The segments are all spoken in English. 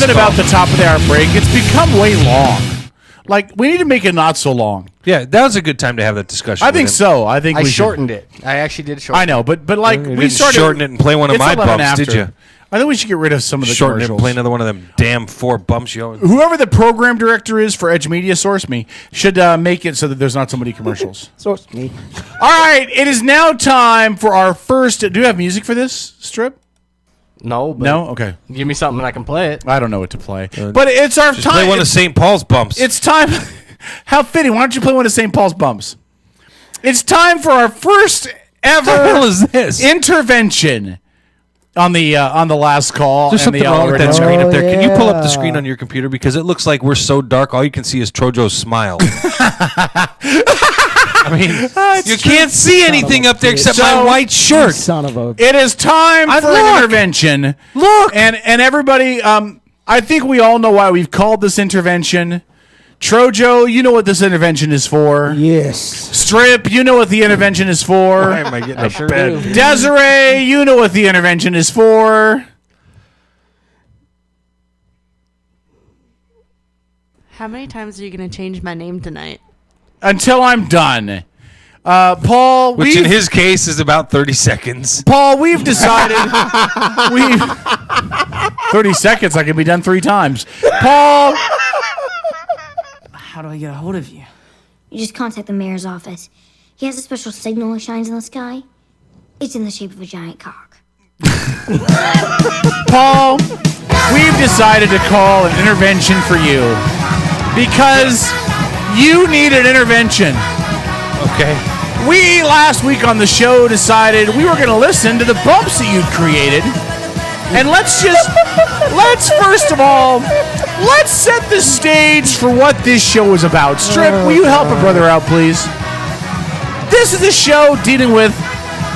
something about the top of the hour break. It's become way long. Like, we need to make it not so long. Yeah, that was a good time to have that discussion. I think so. I think I we shortened it. I actually did shorten I know, but like You we didn't started shorten it and play one of it's my 11 bumps, did after. you? I think we should get rid of some of the Shorten it and commercials. play another one of them damn 4 bumps you own. Whoever the program director is for Edge Media, source me, should make it so that there's not so many commercials. Source me. All right, it is now time for our first. Do you have music for this strip? No, but No? Okay. give me something and I can play it. I don't know what to play. But it's our Just time. play one of St. Paul's bumps. It's time. How fitting. Why don't you play one of St. Paul's bumps? It's time for our first ever What the hell is this? intervention on the last call. There's and something the wrong with that already- screen up there. Can you pull up the yeah. screen on your computer? Because it looks like we're so dark, all you can see is Trojo's smile. I mean, you can't see anything up there except my So- white shirt. Son of a. It is time for an look. intervention. Look. And everybody, I think we all know why we've called this intervention. Trojo, you know what this intervention is for. Yes. Strip, you know what the intervention is for. Why am I getting I a sure bed? do. Desiree, you know what the intervention is for. How many times are you going to change my name tonight? Until I'm done. Paul, Which in his case is about 30 seconds. Paul, we've decided. 30 seconds, I can be done 3 times. Paul, How do I get a hold of you? You just contact the mayor's office. He has a special signal that shines in the sky. It's in the shape of a giant cock. Paul, we've decided to call an intervention for you because you need an intervention. Okay. We, last week on the show, decided we were going to listen to the bumps that you'd created. And let's first of all, let's set the stage for what this show is about. Strip, will you help a brother out, please? This is a show dealing with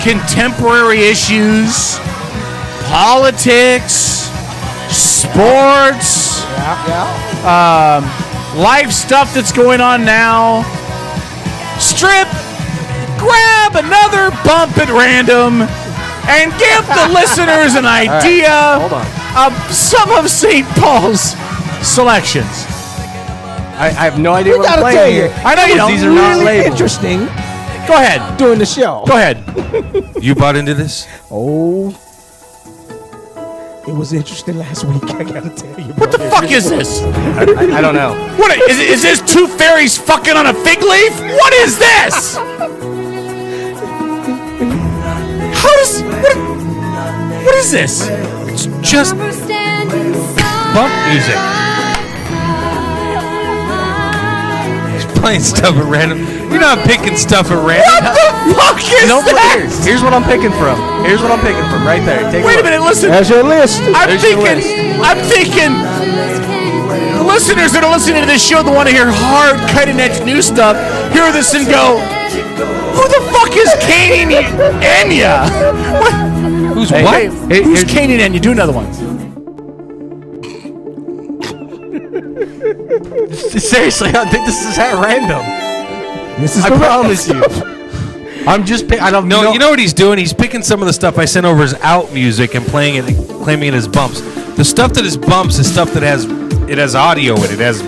contemporary issues, politics, sports, life stuff that's going on now. Strip, grab another bump at random and give the listeners an idea Hold on. of some of St. Paul's selections. I have no idea We what I'm gotta tell playing you, here. I know you don't. These are not really labeled. interesting Go ahead. during the show. Go ahead. You bought into this? Oh, it was interesting last week. I gotta tell you. What the fuck is this? I don't know. What is this? 2 fairies fucking on a fig leaf? What is this? How does what is this? It's just bump music. He's playing stuff at random. You're not picking stuff at random. What the fuck is No, but that? here's what I'm picking from. Here's what I'm picking from right there. Take Wait a look. minute, listen. There's your list. I'm thinking the listeners that are listening to this show that want to hear hard, cutting-edge new stuff hear this and go, who the fuck is Kane Enya? What? Who's Hey, what? hey, Who's here's- Kane Enya? Do another one. Seriously, I think this is at random. This is I the promise you. I'm just. I don't No, know. you know what he's doing? He's picking some of the stuff I sent over as out music and playing it, claiming it as bumps. The stuff that is bumps is stuff that has audio in it. It has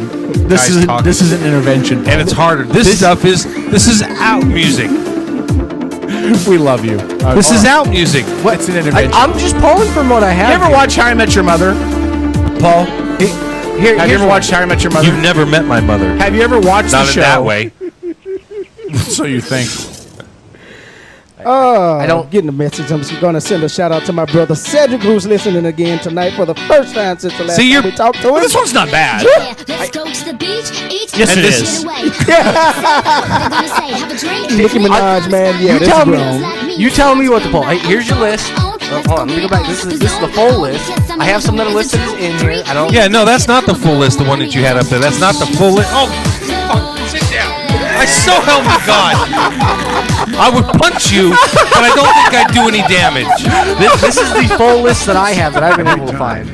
This guys talking. is an intervention, And it's harder. This is out music. we love you. This is out music. What's an intervention? I'm just pulling from what I have. you ever here. watch How I Met Your Mother, Paul? Here, Have you ever watched How I Met Your Mother? You've never met my mother. Have you ever watched Not the in show? that way. So you think? I don't- getting the message. I'm just gonna send a shout out to my brother Cedric, who's listening again tonight for the first time since the last See, time you're- we talked to him. This one's not bad. Yeah, let's go to the beach, eat, Yes, And it this- is. get away. They're gonna say, have a drink. Nicki Minaj, man. Yeah, You this tell is me. wrong. You tell me what to pull. Hey, here's your list. Hold on, let me go back. This is the full list. I have some that are listed as in here. I don't. Yeah, no, that's not the full list, the one that you had up there. That's not the full list. Oh, fuck, sit down. I so help me God. I would punch you, but I don't think I'd do any damage. This is the full list that I have that I've been able to find.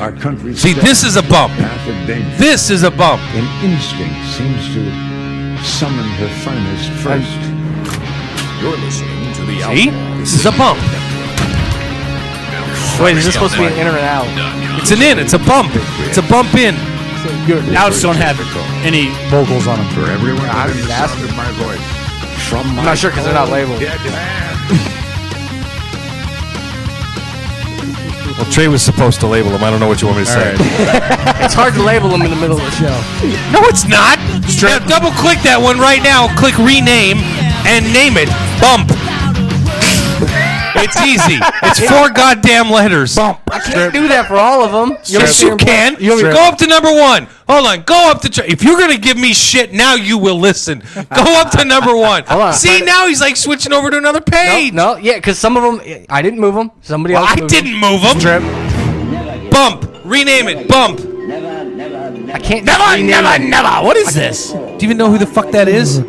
Our country's See, this is a bump. path of danger. This is a bump. An instinct seems to summon her finest first. You're listening to the See? This is a bump. Wait, is this supposed to be an in or an out? It's an in. It's a bump. It's a bump in. Outs don't have any vocals on them. For everyone I that didn't has ask sounded my voice from my I'm not sure because they're not labeled. dead man. Well, Trey was supposed to label them. I don't know what you want me to say. It's hard to label them in the middle of the show. No, it's not. Now, double click that one right now. Click rename and name it Bump. It's easy. It's 4 goddamn letters. Bump. I can't do that for all of them. Yes, you can. Go up to number 1. Hold on. Go up to. If you're gonna give me shit, now you will listen. Go up to number 1. Hold on. See, now he's like switching over to another page. No, yeah, because some of them, I didn't move them. Somebody else I moved didn't move him. Bump. Rename it. Bump. them. I can't. Never. What is this? Do you even know who the fuck that is?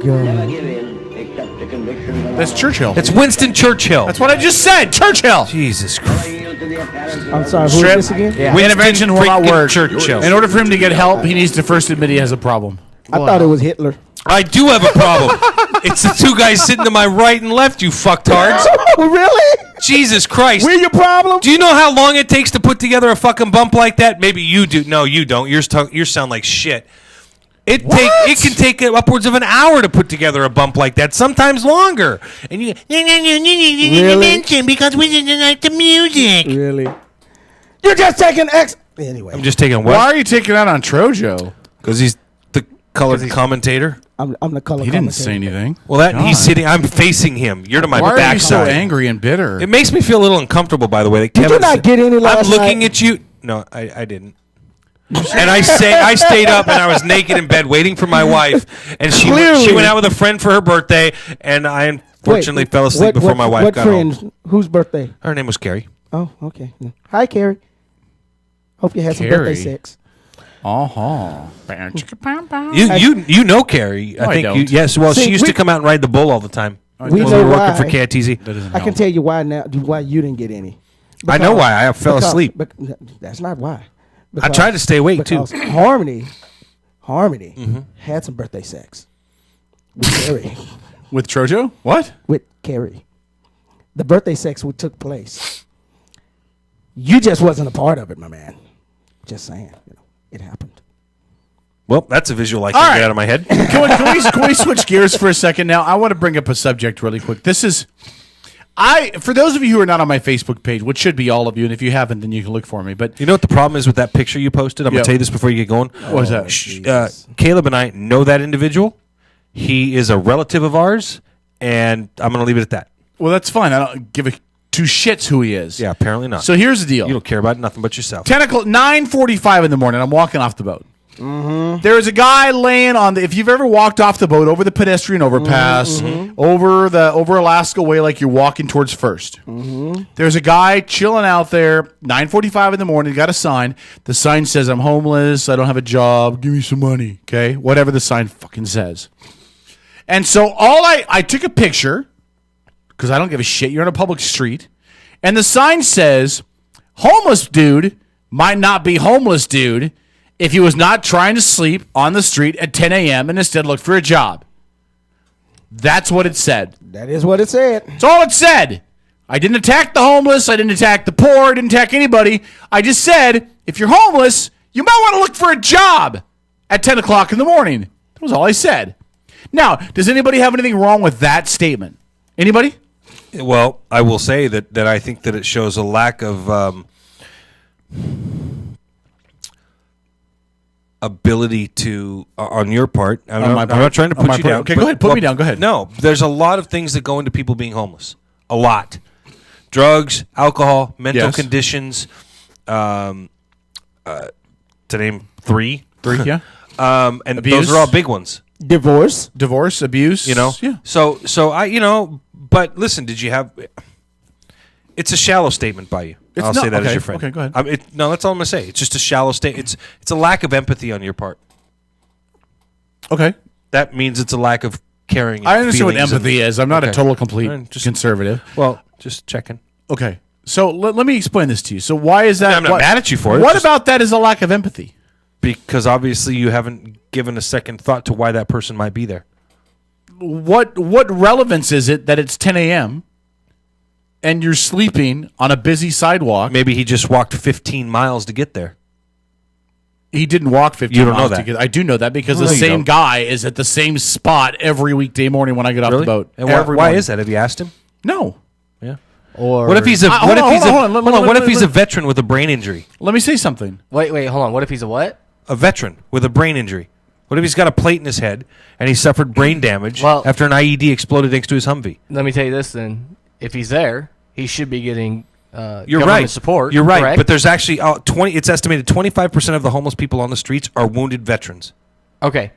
That's Churchill. It's Winston Churchill. That's what I just said. Churchill. Jesus Christ. I'm sorry, who's Strip. this again? Yeah. Intervention will not freaking work. Churchill. In order for him to get help, he needs to first admit he has a problem. I thought it was Hitler. I do have a problem. It's the 2 guys sitting to my right and left, you fucktards. Oh, really? Jesus Christ. We're your problem? Do you know how long it takes to put together a fucking bump like that? Maybe you do. No, you don't. Yours sound like shit. It can take upwards of an hour to put together a bump like that, sometimes longer. And you Really? because we didn't like the music. Really? You're just taking X. Anyway, I'm just taking Why what? are you taking out on Trojo? Because he's the colored commentator. I'm the color. He didn't say anything. Well, that he's God. sitting. I'm facing him. You're to my Why are you so backside. angry and bitter? It makes me feel a little uncomfortable, by the way. That Did you Kevin's- not get any last I'm looking night? at you. No, I didn't. And I stayed up and I was naked in bed waiting for my wife, and she Clearly. went out with a friend for her birthday, and I unfortunately fell asleep before my wife got home. Whose birthday? Her name was Carrie. Oh, okay. Hi, Carrie. Hope you had some Carrie? birthday sex. You know Carrie. I I think you, don't. yes. Well, See, she used we- to come out and ride the bull all the time. We when know we were why. working for KTZ. I can tell you why now. Why you didn't get any? I know why. I fell asleep. That's not why. I tried to stay awake too. Because Harmony Mm-hmm. had some birthday sex with Carrie. With Trojo? What? With Carrie, the birthday sex took place. You just wasn't a part of it, my man. Just saying, it happened. Well, that's a visual I can't All right. get out of my head. Can we switch gears for a second now? I want to bring up a subject really quick. This is for those of you who are not on my Facebook page, which should be all of you, and if you haven't, then you can look for me. But You know what the problem is with that picture you posted? I'm Yeah. gonna tell you this before you get going. what is that? Caleb and I know that individual. He is a relative of ours, and I'm gonna leave it at that. Well, that's fine. I don't give a two shits who he is. Yeah, apparently not. So here's the deal. You don't care about nothing but yourself. 9:45 in the morning. I'm walking off the boat. There's a guy laying on the. If you've ever walked off the boat over the pedestrian overpass, over Alaska Way, like you're walking towards First, there's a guy chilling out there. 9:45 in the morning. Got a sign. The sign says, "I'm homeless. I don't have a job. Give me some money." Okay, whatever the sign fucking says. And so I took a picture because I don't give a shit. You're on a public street, and the sign says, "Homeless dude might not be homeless dude if he was not trying to sleep on the street at 10 a.m. and instead looked for a job." That's what it said. That is what it said. That's all it said. I didn't attack the homeless. I didn't attack the poor. I didn't attack anybody. I just said, if you're homeless, you might want to look for a job at 10 o'clock in the morning. That was all I said. Now, does anybody have anything wrong with that statement? Anybody? Well, I will say that I think that it shows a lack of ability to on your part. I'm not trying to On put my you part. down. Okay, go ahead. Put me down. Go ahead. No, there's a lot of things that go into people being homeless. A lot. Drugs, alcohol, mental Yes. conditions. To name three. Three, yeah. And Abuse. those are all big ones. Divorce. Divorce, abuse. You know. Yeah. So I but listen, did you have? It's a shallow statement by you. It's I'll not- say that okay, as your friend. okay, go ahead. No, that's all I'm gonna say. It's just a shallow statement. It's a lack of empathy on your part. Okay. That means it's a lack of caring. I and understand what feelings empathy is. I'm not a Okay. total complete Just- conservative. Well, just checking. Okay. So let me explain this to you. So why is that? I'm not mad at you for it. What Just- about that is a lack of empathy? Because obviously you haven't given a second thought to why that person might be there. What relevance is it that it's 10 a.m. and you're sleeping on a busy sidewalk. Maybe he just walked 15 miles to get there. He didn't walk 15 You don't know miles that. to get. I do know that because No, the you same don't. guy is at the same spot every weekday morning when I get off Really? the boat. And Every why morning. is that? Have you asked him? No. Yeah. Or What if he's a hold what if on, he's a hold on, hold on, what if he's a let- veteran with a brain injury? Let me say something. wait, hold on. What if he's a what? A veteran with a brain injury. What if he's got a plate in his head and he suffered brain damage Well- after an IED exploded next to his Humvee? Let me tell you this then. If he's there, he should be getting You're government right. support. You're right. correct? But there's actually 20. It's estimated 25% of the homeless people on the streets are wounded veterans. Okay.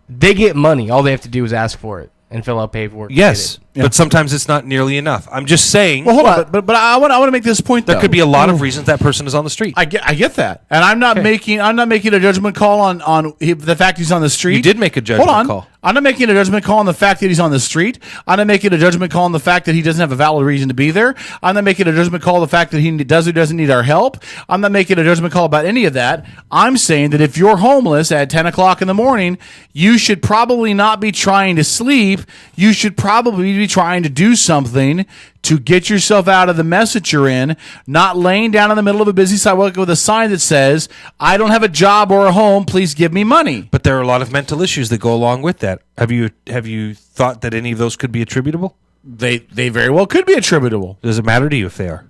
They get money. All they have to do is ask for it and fill out paperwork. to Yes, get it. but sometimes it's not nearly enough. I'm just saying Well, hold on, but I want to make this point. there though. could be a lot of reasons that person is on the street. I get that, and I'm not making a judgment call on the fact he's on the street. You did make a judgment Hold on. call. I'm not making a judgment call on the fact that he's on the street. I'm not making a judgment call on the fact that he doesn't have a valid reason to be there. I'm not making a judgment call on the fact that he does or doesn't need our help. I'm not making a judgment call about any of that. I'm saying that if you're homeless at 10 o'clock in the morning, you should probably not be trying to sleep. You should probably be trying to do something to get yourself out of the mess that you're in, not laying down in the middle of a busy sidewalk with a sign that says, I don't have a job or a home, please give me money. But there are a lot of mental issues that go along with that. Have you thought that any of those could be attributable? They very well could be attributable. Does it matter to you if they are?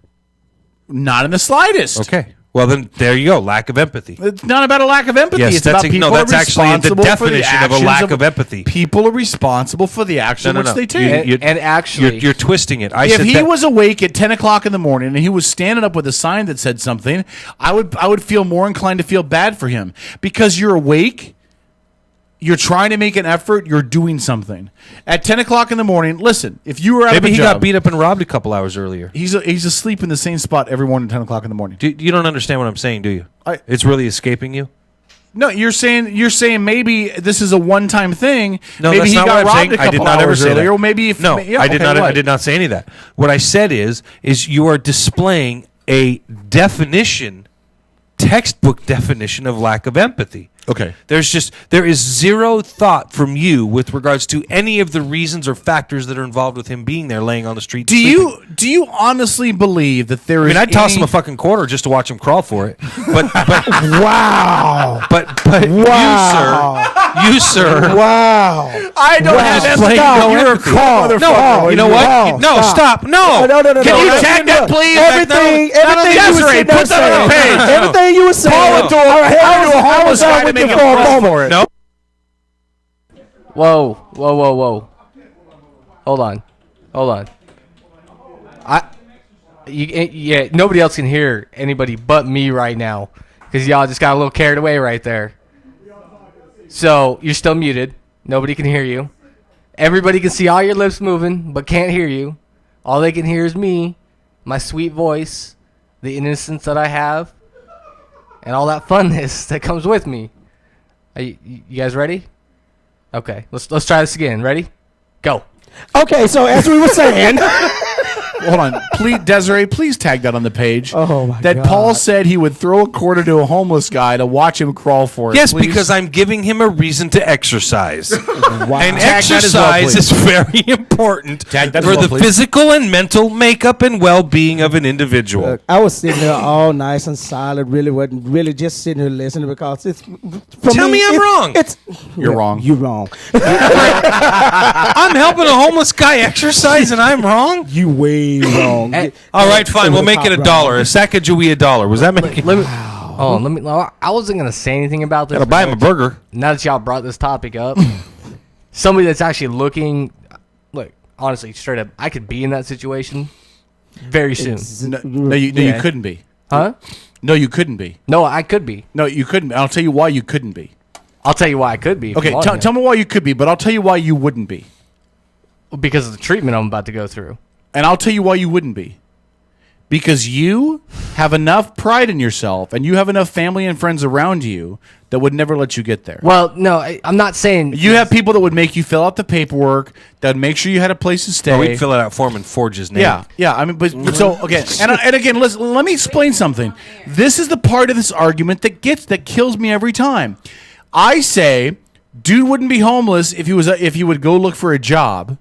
Not in the slightest. Okay. Well, then there you go. Lack of empathy. It's not about a lack of empathy. Yes, it's that's about a- no, people that's are actually the responsible for definition of a actions lack of empathy. People are responsible for the action which they take. And actually- you're twisting it. I If said he that- was awake at 10 o'clock in the morning and he was standing up with a sign that said something, I would feel more inclined to feel bad for him because you're awake. You're trying to make an effort. You're doing something. At 10 o'clock in the morning, listen, if you were out maybe of a he job, got beat up and robbed a couple hours earlier. he's asleep in the same spot every morning at 10 o'clock in the morning. You don't understand what I'm saying, do you? It's really escaping you. No, you're saying maybe this is a one-time thing. No, maybe that's he not got what I'm robbed saying. a couple I did not ever hours say earlier. that. Or maybe if No, yeah, I did okay, not. I what? did not say any of that. What I said is you are displaying a definition, textbook definition of lack of empathy. Okay. There is zero thought from you with regards to any of the reasons or factors that are involved with him being there, laying on the street. Do you honestly believe that there I is? mean, I'd toss him a fucking quarter just to watch him crawl for it. But Wow. but Wow. you sir. Wow. I don't Wow. have Stop. empathy. You're a call. No, you know what? Wow. No, stop. No. No. Can you no. tag that, please? Everything you Desiree, were sitting there put that on the saying, page. everything you were saying. Call it to a- All right, call it to a I homeless was guy on to with make you him for a crawl moment. for it. No. Whoa. Hold on. Nobody else can hear anybody but me right now because y'all just got a little carried away right there. So you're still muted. Nobody can hear you. Everybody can see all your lips moving but can't hear you. All they can hear is me, my sweet voice, the innocence that I have, and all that funness that comes with me. Are you guys ready? Okay, let's try this again. Ready? Go. Okay, so as we were saying, Hold on, please, Desiree. Please tag that on the page. Oh, my that God. Paul said he would throw a quarter to a homeless guy to watch him crawl for it. Yes, please. because I'm giving him a reason to exercise. wow. And Tag that as well, exercise please. is very important Tag that as for well, the please. physical and mental makeup and well-being of an individual. Look, I was sitting there all nice and silent, really wasn't really just sitting here listening because it's for Tell me I'm wrong. It's You're wrong. You're wrong. I'm helping a homeless guy exercise and I'm wrong? You way wrong. All right, fine. We'll make it $1. A Sacagawea $1. Was that making? Let me. Hold on, I wasn't gonna say anything about this. Gotta buy him a burger. Now that y'all brought this topic up, somebody that's actually looking, look, honestly, straight up, I could be in that situation very soon. No, you Yeah. couldn't be. Huh? No, you couldn't be. No, I could be. No, you couldn't be. I'll tell you why you couldn't be. I'll tell you why I could be. if Okay, you want tell me why you could be, but I'll tell you why you wouldn't be. because of the treatment I'm about to go through. And I'll tell you why you wouldn't be. Because you have enough pride in yourself and you have enough family and friends around you that would never let you get there. Well, no, I'm not saying You have people that would make you fill out the paperwork, that would make sure you had a place to stay. Or we'd fill it out for him and forge his name. Yeah. I mean, but so again, and again, listen. Let me explain something. This is the part of this argument that kills me every time. I say, dude wouldn't be homeless if he would go look for a job,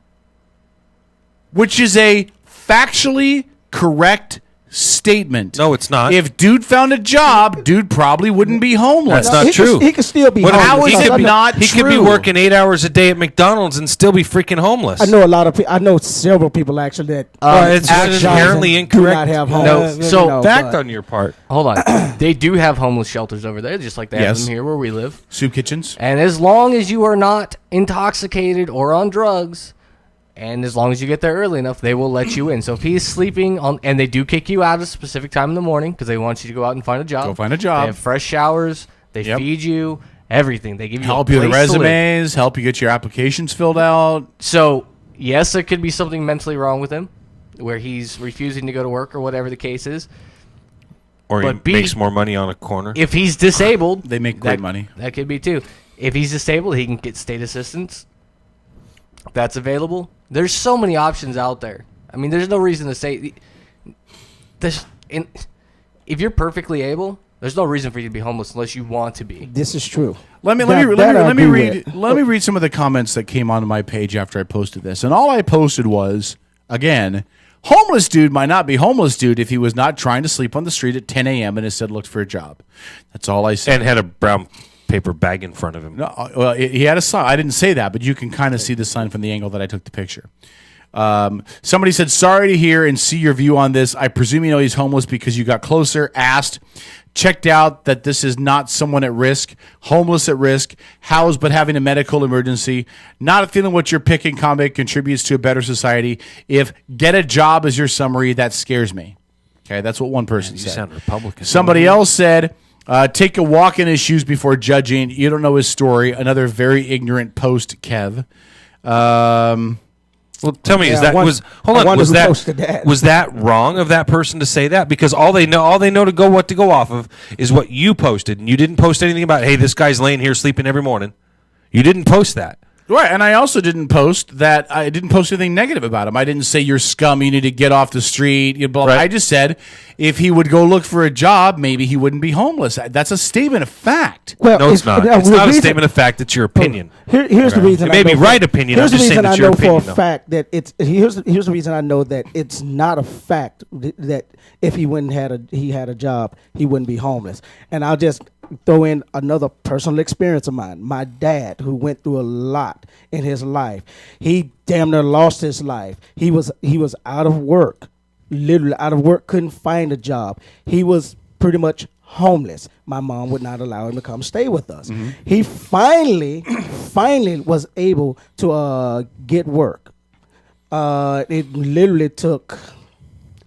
which is a factually correct statement. No, it's not. If dude found a job, dude probably wouldn't be homeless. That's not he true. He could still be But homeless. how is he it could be, not He could be true? working 8 hours a day at McDonald's and still be freaking homeless. I know a lot of people. I know several people actually that It's actually inherently do incorrect. not have No, homes. so Fact on your part. Hold on. They do have homeless shelters over there, just like they have Yes. them here where we live. Soup kitchens. And as long as you are not intoxicated or on drugs, and as long as you get there early enough, they will let you in. So if he's sleeping on, and they do kick you out at a specific time in the morning because they want you to go out and find a job. Go find a job. They have fresh showers. They Yep. feed you everything. They give you Help a you with place to live. resumes, help you get your applications filled out. So yes, there could be something mentally wrong with him, where he's refusing to go to work or whatever the case is. Or he But B- makes more money on a corner. If he's disabled, They make great money. That could be too. If he's disabled, he can get state assistance. That's available. There's so many options out there. I mean, there's no reason to say this. If you're perfectly able, there's no reason for you to be homeless unless you want to be. This is true. Let me That I agree with. read some of the comments that came onto my page after I posted this. And all I posted was, again, homeless dude might not be homeless dude if he was not trying to sleep on the street at 10 a.m. and instead looked for a job. That's all I said. and had a brown paper bag in front of him. No, well, he had a sign. I didn't say that, but you can kind of see the sign from the angle that I took the picture. Somebody said, sorry to hear and see your view on this. I presume you know he's homeless because you got closer, asked, checked out that this is not someone at risk, homeless at risk, housed but having a medical emergency, not feeling what you're picking comment contributes to a better society. If get a job is your summary, that scares me. Okay, that's what one person You said. sound Republican. Somebody else said, take a walk in his shoes before judging. You don't know his story. Another very ignorant post, Kev. Well, tell me, Yeah, I wonder who posted that. was that wrong of that person to say that? Because all they know to go off of is what you posted, and you didn't post anything about, hey, this guy's laying here sleeping every morning. You didn't post that. Right, and I also didn't post that. I didn't post anything negative about him. I didn't say you're scum. You need to get off the street. Right. I just said if he would go look for a job, maybe he wouldn't be homeless. That's a statement of fact. Well, No, it's not. It's not a statement of fact. It's your opinion. Here's the reason. It may I be know right opinion. Here's I'm the just saying reason I that's your know opinion, for though. a fact that it's. Here's the reason I know that it's not a fact that if he wouldn't had a job, he wouldn't be homeless. And I'll just throw in another personal experience of mine. My dad, who went through a lot in his life, he damn near lost his life. He was out of work, literally out of work, couldn't find a job. He was pretty much homeless. My mom would not allow him to come stay with us. He finally was able to get work. It literally took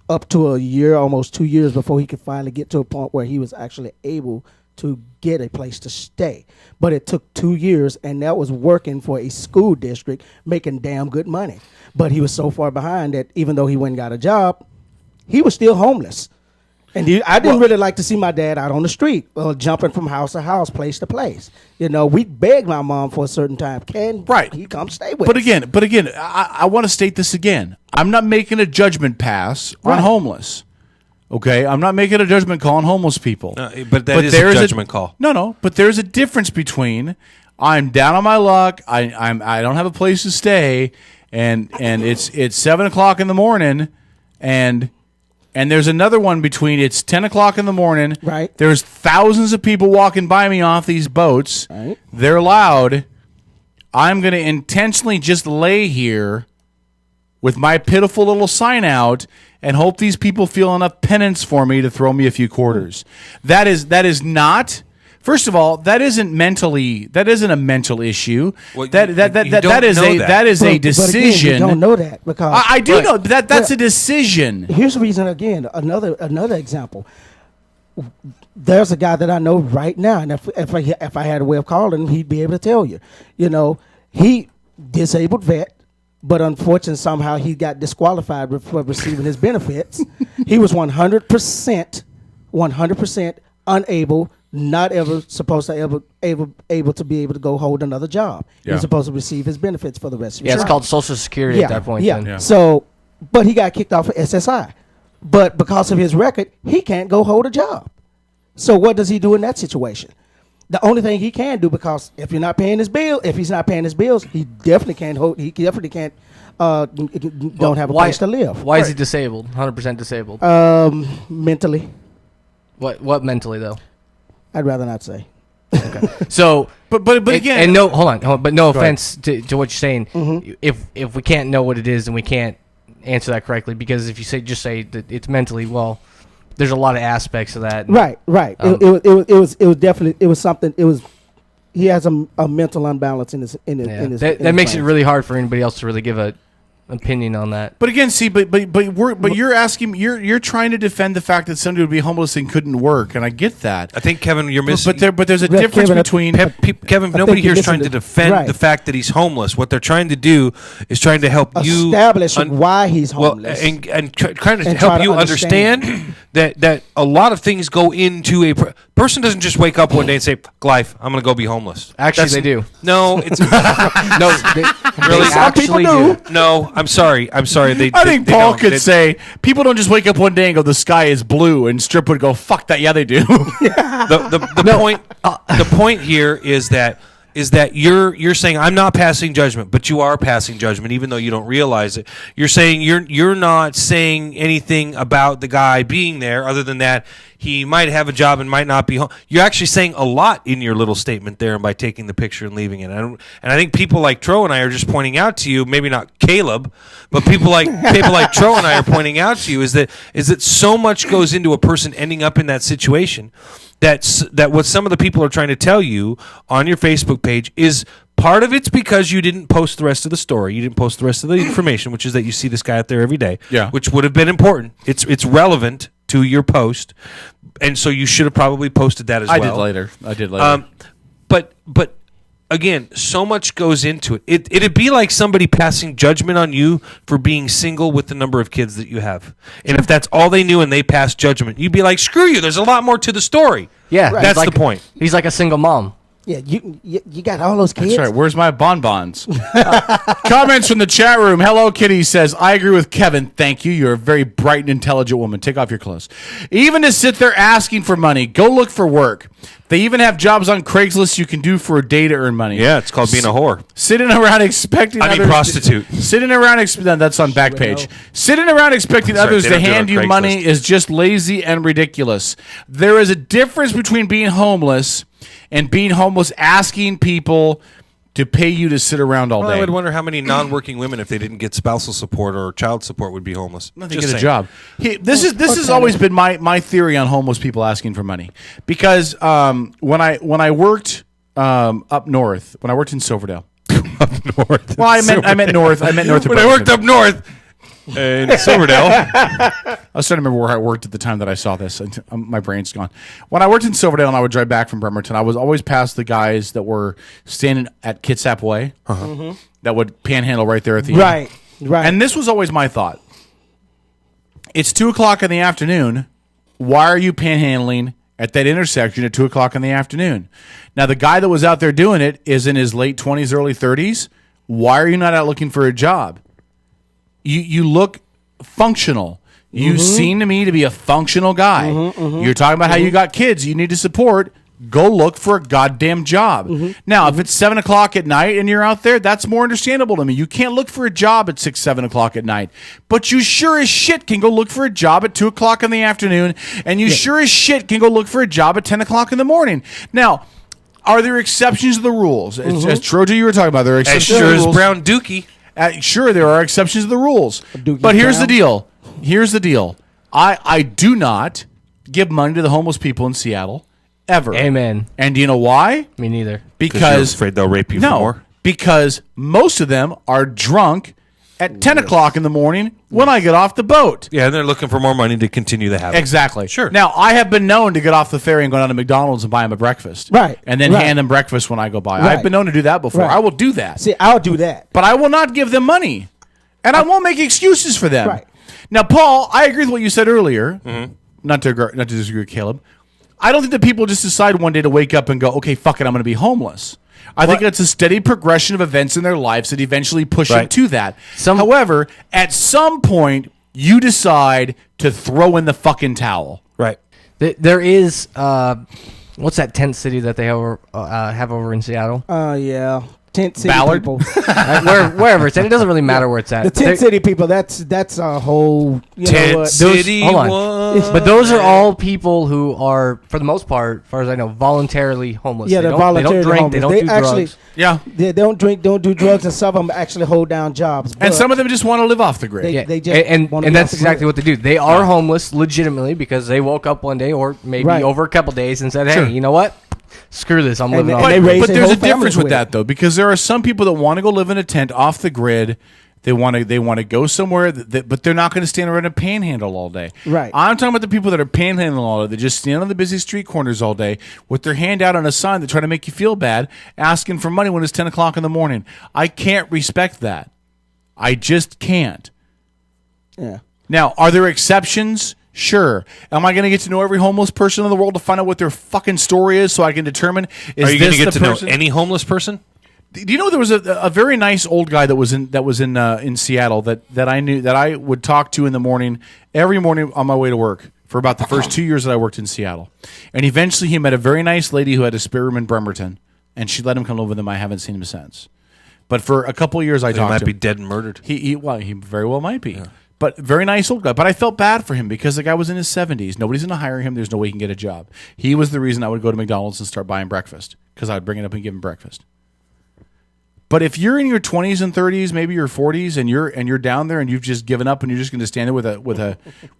up to a year, almost 2 years, before he could finally get to a point where he was actually able to get a place to stay. But it took 2 years, and that was working for a school district, making damn good money. But he was so far behind that even though he went and got a job, he was still homeless. And I didn't really like to see my dad out on the street, jumping from house to house, place to place. You know, we begged my mom for a certain time, can he come stay with us? But again, I want to state this again. I'm not making a judgment pass on Right. homeless. Okay, I'm not making a judgment call on homeless people. But that is a there judgment call. No, but there's a difference between I'm down on my luck, I don't have a place to stay, and it's 7:00 in the morning, and there's another one between it's 10:00 in the morning. Right. There's thousands of people walking by me off these boats. Right. They're loud. I'm going to intentionally just lay here with my pitiful little sign out and hope these people feel enough penance for me to throw me a few quarters. That is not. First of all, that isn't a mental issue. Well, that you is don't know that. that is a But again, decision. you don't know that because I do know that's a decision. Here's the reason again. Another example. There's a guy that I know right now, and if I had a way of calling him, he'd be able to tell you. You know, he disabled vet, but unfortunately somehow he got disqualified for receiving his benefits. He was 100% unable, not ever supposed to able to be able to go hold another job. He Yeah. was supposed to receive his benefits for the rest of his Yeah, life. it's called Social Security at that point. Yeah. Then. So, but he got kicked off of SSI. But because of his record, he can't go hold a job. So what does he do in that situation? The only thing he can do, because if you're not paying his bill, if he's not paying his bills, he definitely can't hold. He definitely can't. Don't have a place to live. Why is he disabled? 100% disabled. Mentally, What mentally though? I'd rather not say. So, but again, and no, hold on. But no Go ahead. offense to what you're saying. If we can't know what it is and we can't answer that correctly, because if you just say that it's mentally, well, there's a lot of aspects of that. Right. It was definitely something. He has a mental imbalance in his. That makes it really hard for anybody else to really give a opinion on that. But again, see, but you're asking, you're trying to defend the fact that somebody would be homeless and couldn't work, and I get that. I think Kevin, you're missing. But there's a Yeah, difference Kevin, between Kevin, I nobody think you here is trying to listened to- defend right. the fact that he's homeless. What they're trying to do is trying to help you establish why he's homeless. Well, and trying to And help try to you understand that a lot of things go into a person doesn't just wake up one day and say, "Life, I'm going to go be homeless." Actually, they do. No, it's No, they Really? Some people actually do. no. I'm sorry. I think Paul could say people don't just wake up one day and go, the sky is blue, and Strip would go, fuck that, yeah they do. the point here is that you're saying I'm not passing judgment, but you are passing judgment, even though you don't realize it. You're saying you're not saying anything about the guy being there, other than that he might have a job and might not be home. You're actually saying a lot in your little statement there, and by taking the picture and leaving it. And I think people like Tro and I are just pointing out to you, maybe not Caleb, but people like Tro and I are pointing out to you is that so much goes into a person ending up in that situation. That what some of the people are trying to tell you on your Facebook page is part of it's because you didn't post the rest of the story. You didn't post the rest of the information, which is that you see this guy out there every day. Yeah. Which would have been important. It's relevant to your post, and so you should have probably posted that as well. I did later. But again, so much goes into it. It'd be like somebody passing judgment on you for being single with the number of kids that you have. And if that's all they knew and they passed judgment, you'd be like, screw you, there's a lot more to the story. Yeah, That's the point. He's like a single mom. Yeah, you got all those kids. That's right. Where's my bonbons? Comments from the chat room. Hello Kitty says, I agree with Kevin. Thank you. You're a very bright and intelligent woman. Take off your clothes. Even to sit there asking for money, go look for work. They even have jobs on Craigslist you can do for a day to earn money. Yeah, it's called being a whore. Sitting around expecting others prostitute. Sitting around that's on Backpage. Sitting around expecting others they to don't do it hand on you money Craigslist. is just lazy and ridiculous. There is a difference between being homeless and being homeless asking people to pay you to sit around all Well, day. I would wonder how many non-working women, if they didn't get spousal support or child support, would be homeless. They get a job. This has always been my theory on homeless people asking for money, because when I worked up north, when I worked in Silverdale, North. well, I meant north. I meant north. of When I worked Burlington. up north in Silverdale. I was trying to remember where I worked at the time that I saw this. My brain's gone. When I worked in Silverdale and I would drive back from Bremerton, I was always past the guys that were standing at Kitsap Way that would panhandle right there at the end. Right. And this was always my thought. It's 2:00 in the afternoon. Why are you panhandling at that intersection at 2:00 in the afternoon? Now, the guy that was out there doing it is in his late 20s, early 30s. Why are you not out looking for a job? You look functional. You seem to me to be a functional guy. You're talking about how you got kids you need to support. Go look for a goddamn job. Now, if it's 7 o'clock at night and you're out there, that's more understandable to me. You can't look for a job at 6, 7 o'clock at night. But you sure as shit can go look for a job at 2:00 in the afternoon, and you sure as shit can go look for a job at 10 o'clock in the morning. Now, are there exceptions to the rules? As Troja, you were talking about, there are As exceptions to sure the as rules. Brown Dookie. Sure, there are exceptions to the rules. Dookie But here's Brown. the deal. Here's the deal. I do not give money to the homeless people in Seattle, ever. Amen. And do you know why? Me neither. You're Because afraid they'll rape you for no, more. because most of them are drunk at 10 o'clock in the morning when I get off the boat. Yeah, they're looking for more money to continue the habit. Exactly. Sure. Now, I have been known to get off the ferry and go down to McDonald's and buy them a breakfast. Right. And then Right. hand them breakfast when I go by. Right. I've been known to do that before. Right. I will do that. See, I'll do that. But I will not give them money. And I won't make excuses for them. Right. Now, Paul, I agree with what you said earlier. Not to disagree with Caleb. I don't think that people just decide one day to wake up and go, okay, fuck it, I'm going to be homeless. I think it's a steady progression of events in their lives that eventually push them Right. to that. However, at some point, you decide to throw in the fucking towel. Right. There is What's that tent city that they have over in Seattle? Yeah. Tent City Ballard? people. Wherever it's at, it doesn't really matter where it's at. The Tent City people, that's a whole, you know Tent what? City. hold on. one. But those are all people who are, for the most part, as far as I know, voluntarily homeless. Yeah, they're voluntarily They don't drink. homeless. They don't They do actually- drugs. Yeah. They don't drink, don't do drugs, and some of them actually hold down jobs. And but some of them just want to live off the grid. They- Yeah, just and wanna be that's off the exactly grid. what they do. They are homeless legitimately because they woke up one day or maybe Right. over a couple days and said, "Hey, Sure. you know what? Screw this. I'm And living they- off." and the they grid." raise But their there's whole a difference families with with that, it. though, because there are some people that want to go live in a tent off the grid. They want to go somewhere, but they're not going to stand around and panhandle all day. Right. I'm talking about the people that are panhandling all day. They just stand on the busy street corners all day with their hand out on a sign that try to make you feel bad, asking for money when it's 10 o'clock in the morning. I can't respect that. I just can't. Yeah. Now, are there exceptions? Sure. Am I going to get to know every homeless person in the world to find out what their fucking story is so I can determine is Are you this going to get the to person? know Uh, any homeless person? Do you know there was a very nice old guy that was in Seattle that I knew that I would talk to in the morning every morning on my way to work for about the first 2 years that I worked in Seattle, and eventually he met a very nice lady who had a spare room in Bremerton, and she let him come live with them. I haven't seen him since, but for a couple of years I He talked might to be him. dead and murdered. He very well might be. But very nice old guy. But I felt bad for him because the guy was in his 70s. Nobody's going to hire him. There's no way he can get a job. He was the reason I would go to McDonald's and start buying breakfast because I would bring it up and give him breakfast. But if you're in your 20s and 30s, maybe your 40s, and you're down there and you've just given up and you're just going to stand there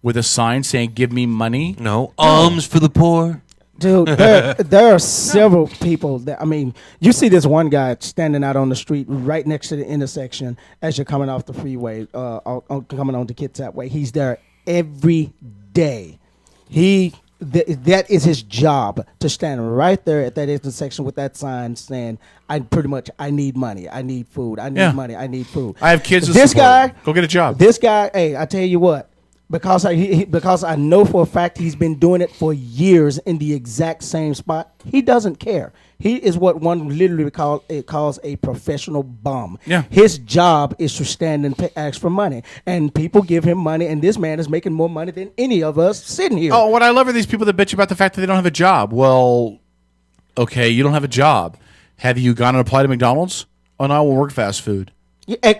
with a sign saying "Give me money," No, alms for the poor. Dude, there are several people that, I mean, you see this one guy standing out on the street right next to the intersection as you're coming off the freeway, coming on to Kitsap Way. He's there every day. That is his job, to stand right there at that intersection with that sign saying, I need money, I need food, I need money, I need food. I have kids. This guy, go get a job. This guy, hey, I tell you what, because I know for a fact he's been doing it for years in the exact same spot. He doesn't care. He is what one literally calls a professional bum. Yeah. His job is to stand and ask for money, and people give him money, and this man is making more money than any of us sitting here. Oh, what I love are these people that bitch about the fact that they don't have a job. Well, okay, you don't have a job. Have you gone and applied to McDonald's? Oh, no, I will work fast food.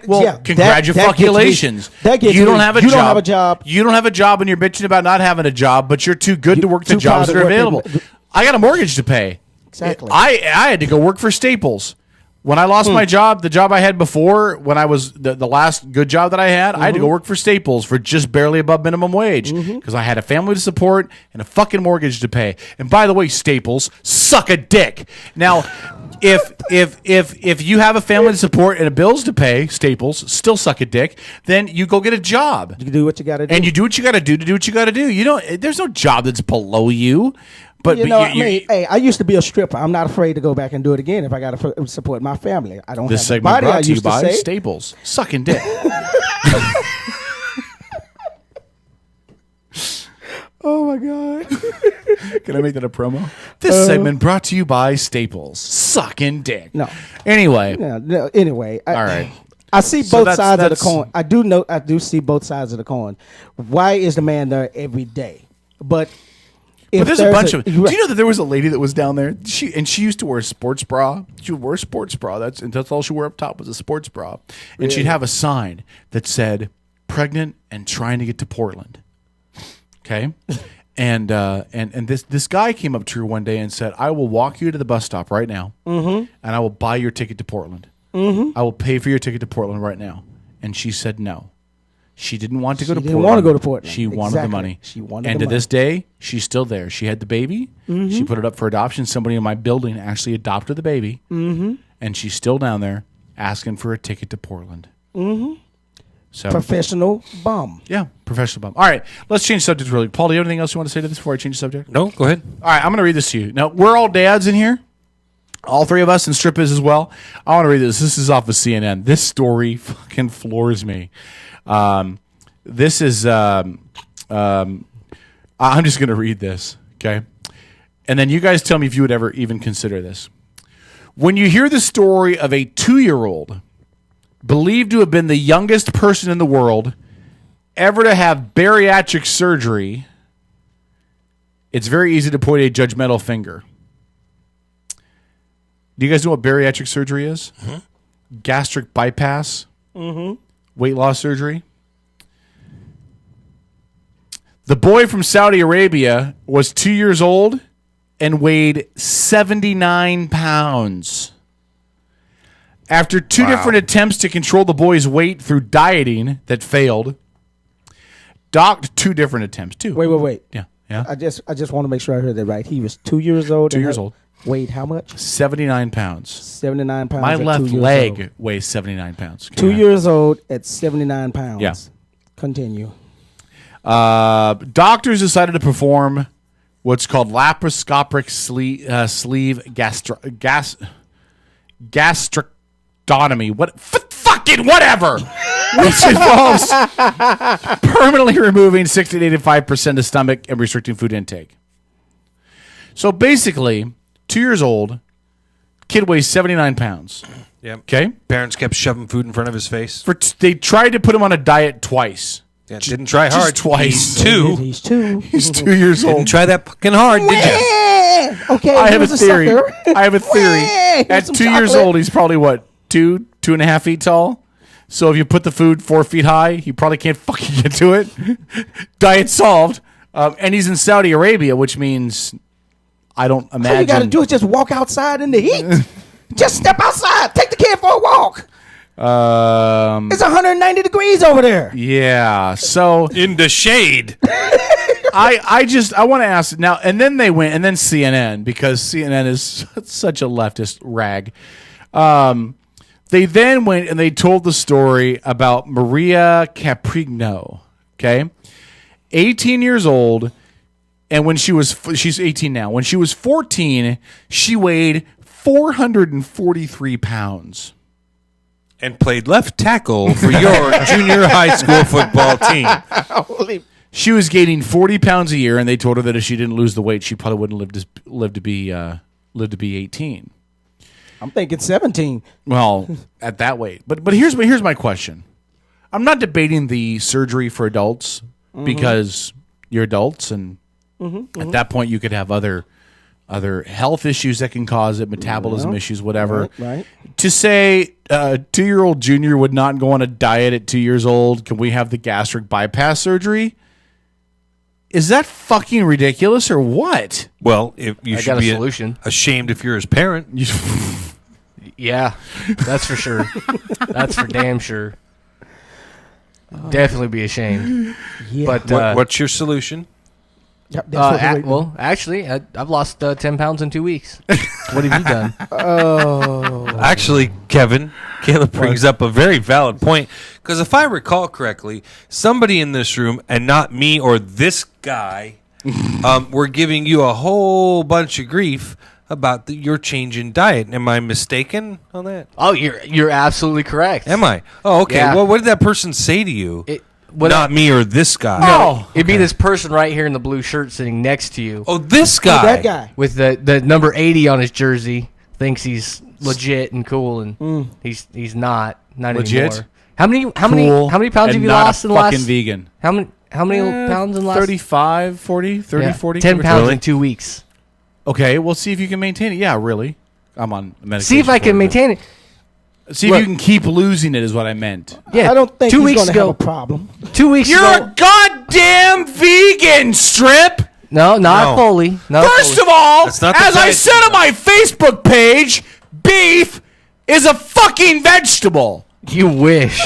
Well, congratulations. You don't have a job. You don't have a job, and you're bitching about not having a job, but you're too good to work the too jobs proud that to are work available. I got a mortgage to pay. Exactly. I had to go work for Staples. When I lost my job, the job I had before, when I was the last good job that I had, I had to go work for Staples for just barely above minimum wage because I had a family to support and a fucking mortgage to pay. And by the way, Staples, suck a dick. Now, if you have a family to support and a bills to pay, Staples, still suck a dick, then you go get a job. You do what you got to do. And you do what you got to do to do what you got to do. You don't. There's no job that's below you. But hey, I used to be a stripper. I'm not afraid to go back and do it again if I got to support my family. I don't This have the segment body brought I to you used by say. Staples. Sucking dick. Oh my God. Can I make that a promo? This segment brought to you by Staples. Sucking dick. No. Anyway. No, anyway. All right. I see So both sides of the that's- coin. I do see both sides of the coin. Why is the man there every day? But There's a bunch of. Do you know that there was a lady that was down there? She used to wear a sports bra. She would wear a sports bra. That's all she wore up top was a sports bra. And she'd have a sign that said "Pregnant and trying to get to Portland." Okay, and this guy came up to her one day and said, "I will walk you to the bus stop right now, and I will buy your ticket to Portland. I will pay for your ticket to Portland right now." And she said no. She didn't want to go to didn't Portland. want to go to Portland. She wanted the Exactly. money. She wanted and the to money. this day, she's still there. She had the baby. She put it up for adoption. Somebody in my building actually adopted the baby. And she's still down there asking for a ticket to Portland. So Professional bum. yeah, professional bum. All right, let's change subjects really. Paul, do you have anything else you want to say to this before I change the subject? No, go ahead. All right, I'm going to read this to you. Now, we're all dads in here. All three of us, and Strip is as well. I want to read this. This is off of CNN. This story fucking floors me. This is, I'm just going to read this, okay? And then you guys tell me if you would ever even consider this. When you hear the story of a 2-year-old believed to have been the youngest person in the world ever to have bariatric surgery, it's very easy to point a judgmental finger. Do you guys know what bariatric surgery is? Gastric bypass. Weight loss surgery. The boy from Saudi Arabia was 2 years old and weighed 79 pounds. After two different attempts to control the boy's weight through dieting that failed, two different attempts too. Wait. Yeah. I just want to make sure I heard that right. He was 2 years old. 2 years old. Weighed how much? 79 pounds. 79 pounds. My at left 2 years leg old. weighs 79 pounds. 2 years old at 79 pounds. Yeah. Continue. Doctors decided to perform what's called laparoscopic sleeve gastrectomy. Fucking whatever. Which involves permanently removing 60 to 85% of the stomach and restricting food intake. So basically, 2 years old, kid weighs 79 pounds. Yep. Okay? Parents kept shoving food in front of his face. They tried to put him on a diet twice. Yeah, didn't try just hard. twice. He's two. He's two. He's 2 years old. Didn't try that fucking hard, did you? Okay, I have a here's theory. sucker. I have a theory. Here's At some 2 years chocolate. old, he's probably what, 2.5 feet tall? So if you put the food 4 feet high, he probably can't fucking get to it. Diet solved. And he's in Saudi Arabia, which means I don't imagine. All you got to do is just walk outside in the heat. Just step outside. Take the kid for a walk. It's 190 degrees over there. Yeah. So In the shade. I want to ask now, and then they went, and then CNN, because CNN is such a leftist rag. They then went and they told the story about Maria Caprigno. Okay, 18 years old, and she's 18 now. When she was 14, she weighed 443 pounds. And played left tackle for your junior high school football team. She was gaining 40 pounds a year, and they told her that if she didn't lose the weight, she probably wouldn't live to be 18. I'm thinking 17. Well, at that weight. But here's my question. I'm not debating the surgery for adults because you're adults, and at that point you could have other health issues that can cause it, metabolism issues, whatever. Right. To say a 2-year-old junior would not go on a diet at 2 years old, can we have the gastric bypass surgery? Is that fucking ridiculous or what? Well, if you I should got a be solution. ashamed if you're his parent. Yeah, that's for sure. That's for damn sure. Definitely be ashamed. Yeah. But What's your solution? Yep, that's what well, actually, I've lost 10 pounds in 2 weeks. What have you done? Actually, Kevin, Caleb brings up a very valid point. Because if I recall correctly, somebody in this room, and not me or this guy, were giving you a whole bunch of grief about your change in diet. Am I mistaken on that? Oh, you're absolutely correct. Am I? Oh, okay. Yeah. Well, what did that person say to you? What not me or this guy. No, it'd be this person right here in the blue shirt sitting next to you Oh, this guy. that guy. with the number 80 on his jersey. Thinks he's legit and cool, and he's not Legit? anymore. How many Cool pounds have and you not lost a in the last? fucking vegan. How many pounds in the last? 35, 40, 30, Yeah, 40? 10 give or pounds take. in 2 weeks. Okay, we'll see if you can maintain it. Yeah, really. I'm on medication. See if I for can it, maintain it. but see if you can keep losing it is what I meant. Yeah, I don't think 2 he's weeks going to have ago. a problem. 2 weeks You're ago. a goddamn vegan, Strip! No, not No. fully. Not First fully. of all, That's not the as I diet said on my Facebook page, beef is a fucking vegetable. You wish.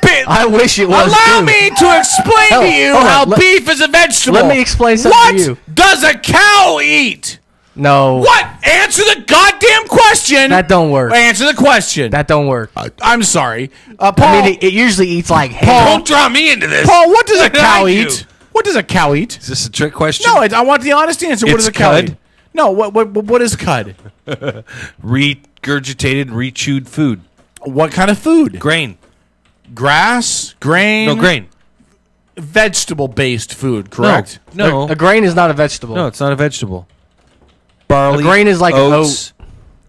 Bi- I wish it was. Allow too. me to explain Hell, to you hold on, how let- beef is a vegetable. let me explain something what to you. does a cow eat? No. What? Answer the goddamn question. That don't work. Answer the question. That don't work. I'm sorry. Paul, I mean, it usually eats like Paul, hay. Don't draw me into this. Paul, what does a What did cow I do? eat? What does a cow eat? Is this a trick question? No, I want the honest answer. What It's does a cow cud. eat? No, what is cud? Regurgitated, rechewed food. What kind of food? Grain. Grass, grain. No, grain. Vegetable-based food, correct? No. A grain is not a vegetable. No, it's not a vegetable. Barley. A grain is like an oats.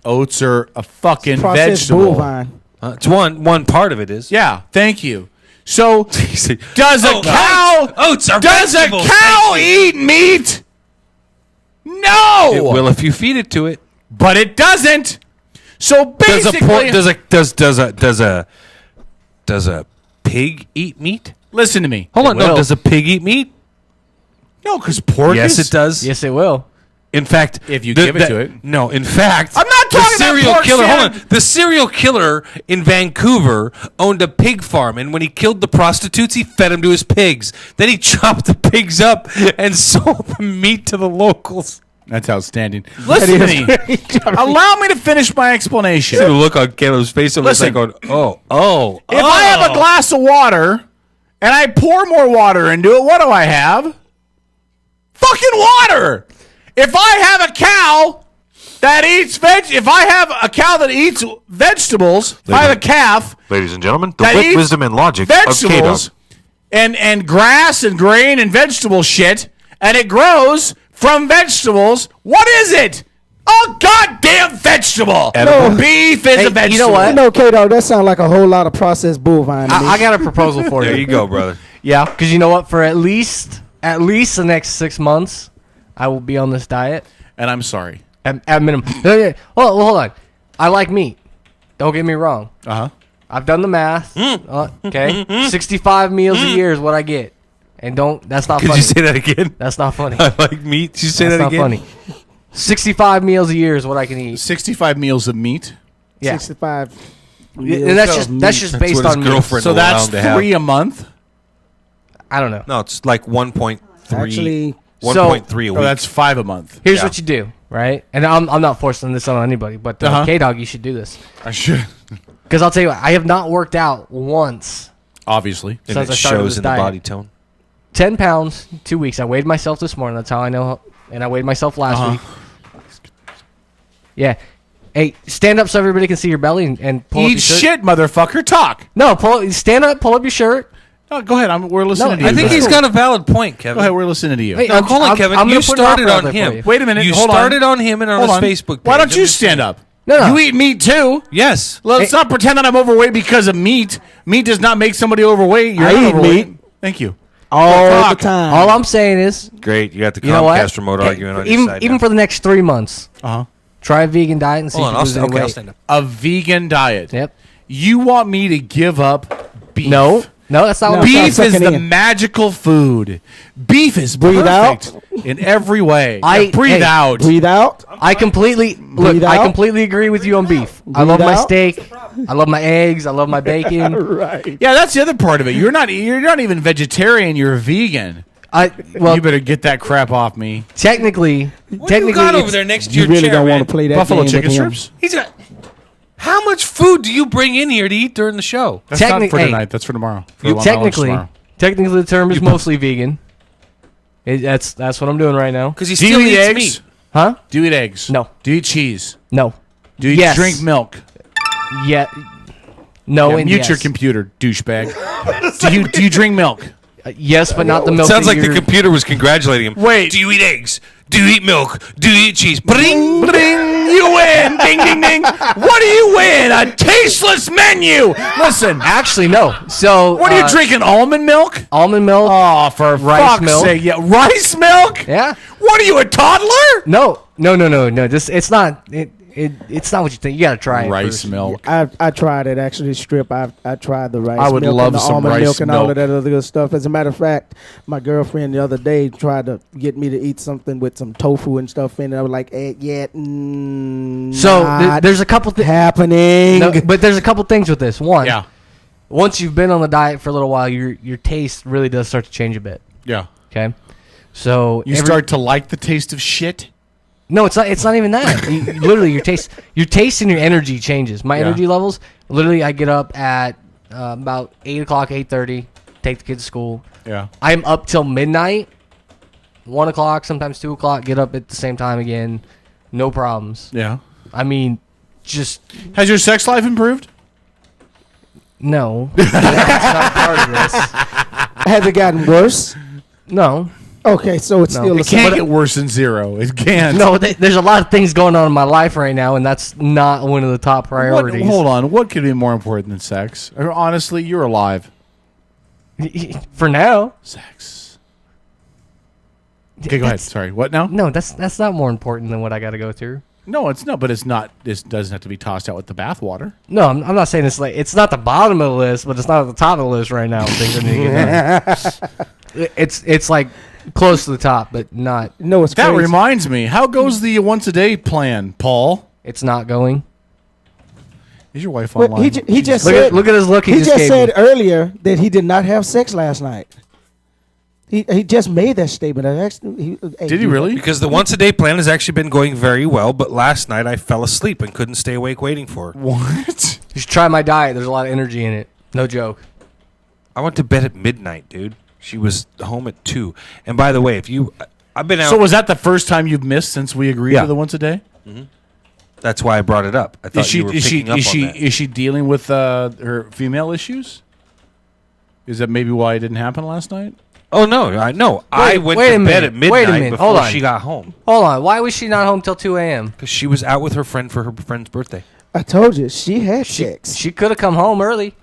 Oats are a fucking Processed vegetable. bovine. It's one part of it is. Yeah, thank you. So, does a Oh, cow oats are does a vegetables, cow thank eat meat? No. It will if you feed it to it. But it doesn't. So Does a basically, does a pig eat meat? listen to me. Hold on, no. will. Does a pig eat meat? No, because pork Yes, is... it does. Yes, it will. In fact, If you give it to it. No, in fact, I'm not talking the about serial pork, killer. Sam. Hold on, the serial killer in Vancouver owned a pig farm, and when he killed the prostitutes, he fed them to his pigs. Then he chopped the pigs up and sold the meat to the locals. That's outstanding. Listen to me. Allow me to finish my explanation. See the look on Caleb's face. It was like Listen. going, oh. If I have a glass of water and I pour more water into it, what do I have? Fucking water. If I have a cow that eats if I have a cow that eats vegetables, if I have a calf Ladies and gentlemen, the that wit, eats wisdom, and logic of vegetables K-Dog. and grass and grain and vegetable shit, and it grows from vegetables, what is it? A goddamn vegetable. Edible. Beef is a vegetable. you know what? No, K-Dog, that sounds like a whole lot of processed bovine to me. I got a proposal for you. There you go, brother. Yeah, because you know what? For at least the next 6 months, I will be on this diet And I'm sorry. at minimum. Hold on. I like meat. Don't get me wrong. Uh-huh. I've done the math. Okay, 65 meals a year is what I get, and that's not Could funny. you say that again? That's not funny. I like meat. Did you say That's that not again? funny. 65 meals a year is what I can eat. 65 meals of meat. Yeah, 65. and that's just based what on his meals. girlfriend So will allow that's him to have. 3 a month. I don't know. No, it's like 1.3. Actually, 1.3 a week. Oh, that's 5 a month. Here's what you do, right? And I'm not forcing this on anybody, but Uh-huh. K-Dog, you should do this. I should. Because I'll tell you what, I have not worked out once Obviously. and since it I started shows this in the diet. body tone. 10 pounds, 2 weeks. I weighed myself this morning. That's how I know. And I weighed myself last week. Yeah. Hey, stand up so everybody can see your belly and pull up Eat your shirt. shit, motherfucker. Talk. No, stand up, pull up your shirt. No, go ahead. We're listening to you. I think Go he's ahead. got a valid point, Kevin. Go ahead. We're listening to you. Wait, No, hold on, Kevin. I'm You gonna put an started offer out on there for him. you. Wait a minute. You Hold started on him and on Hold his on. Facebook page. Why don't I'm you just stand saying. up? No. You eat meat too. Yes. Let's not pretend that I'm overweight because of meat. Meat does not make somebody overweight. You're I not eat overweight. meat. Thank you. all Talk. the time. All I'm saying is, Great. You got the you know what? Comcast remote arguing on your even side. even now. for the next 3 months, Uh-huh. try a vegan diet and see Hold on. if you lose any I'll weight. stand up. A vegan diet. Yep. You want me to give up beef? No, that's not what I'm Beef saying. is Sucking the in. magical food. Beef is Breathe perfect in every way. Breathe hey, out. Breathe out. I completely Breathe I out. completely agree with you on beef. I Breathe love my out. steak. I love my eggs. I love my bacon. Right. Yeah, that's the other part of it. You're not even vegetarian. You're a vegan. Well, You better get that crap off me. technically, What do you got over it's- there next to You your really chair, don't man? want to play that Buffalo game chicken with him. strips. He's got. How much food do you bring in here to eat during the show? That's not for Technic- hey, tonight. That's for tomorrow. For You lunch technically, tomorrow. the term is mostly vegan. That's what I'm doing right now. Because he Do still you eat eats eggs? meat. Huh? Do you eat eggs? No. Do you eat cheese? No. Do you Yes. drink milk? Yeah. No. Yeah, and mute yes. your computer, douchebag. do you drink milk? Yes, but not the milk. Sounds that like the you're- computer was congratulating him. Wait. Do you eat eggs? Do you eat milk? Do you eat cheese? Bring. Ding! You win! Ding, ding, ding! What do you win? A tasteless menu! Listen, Actually, no. So what are you drinking? Almond milk? Almond milk. Oh, for Rice fuck's milk. sake! Yeah, rice milk? Yeah. What are you, a toddler? No. This it's not. It's not what you think. You gotta try it Rice first. milk. I tried it actually. Strip. I tried the rice. I would milk love and the some almond rice milk and all milk. of that other good stuff. As a matter of fact, my girlfriend the other day tried to get me to eat something with some tofu and stuff in it. I was like, yeah, So not there's a couple things. happening. No, but there's a couple things with this. One, Yeah, once you've been on the diet for a little while, your taste really does start to change a bit. yeah. Okay, so You start to like the taste of shit. No, it's not. It's not even that. Literally, your taste and your energy changes. My Yeah. energy levels. Literally, I get up at about 8 o'clock, 8:30. Take the kids to school. Yeah. I'm up till midnight, 1 o'clock, sometimes 2 o'clock. Get up at the same time again. No problems. Yeah. I mean, just Has your sex life improved? no. That's not part of this. Has it gotten worse? No. Okay, so it's No. still the It same. can't get worse than zero. It can't. No, there's a lot of things going on in my life right now, and that's not one of the top What, priorities. hold on. What could be more important than sex? Or honestly, you're alive. For now. Sex. Okay, go ahead. Sorry. What now? No, that's not more important than what I got to go through. No, it's not. But it's not. This doesn't have to be tossed out with the bathwater. No, I'm not saying it's like it's not the bottom of the list, but it's not at the top of the list right now. Things that need to get done. It's like close to the top, but not. No, it's That crazy. reminds me. How goes the once a day plan, Paul? It's not going. Is your wife Well, online? he just Look said. at look at his look. He just gave said me. earlier that he did not have sex last night. He just made that statement. Did he really? Because the once a day plan has actually been going very well, but last night I fell asleep and couldn't stay awake waiting for her. What? You should try my diet. There's a lot of energy in it. No joke. I went to bed at midnight, dude. She was home at 2. And by the way, I've been out. So was that the first time you've missed since we agreed Yeah. to the once a day? That's why I brought it up. I thought you were picking up on that. Is she dealing with her female issues? Is that maybe why it didn't happen last night? Oh no, I know. I went wait to a bed minute. at Wait a midnight minute. before Hold on. she got home Hold on. Why was she not home till 2 a.m.? because she was out with her friend for her friend's birthday. I told you she had sex. She could have come home early.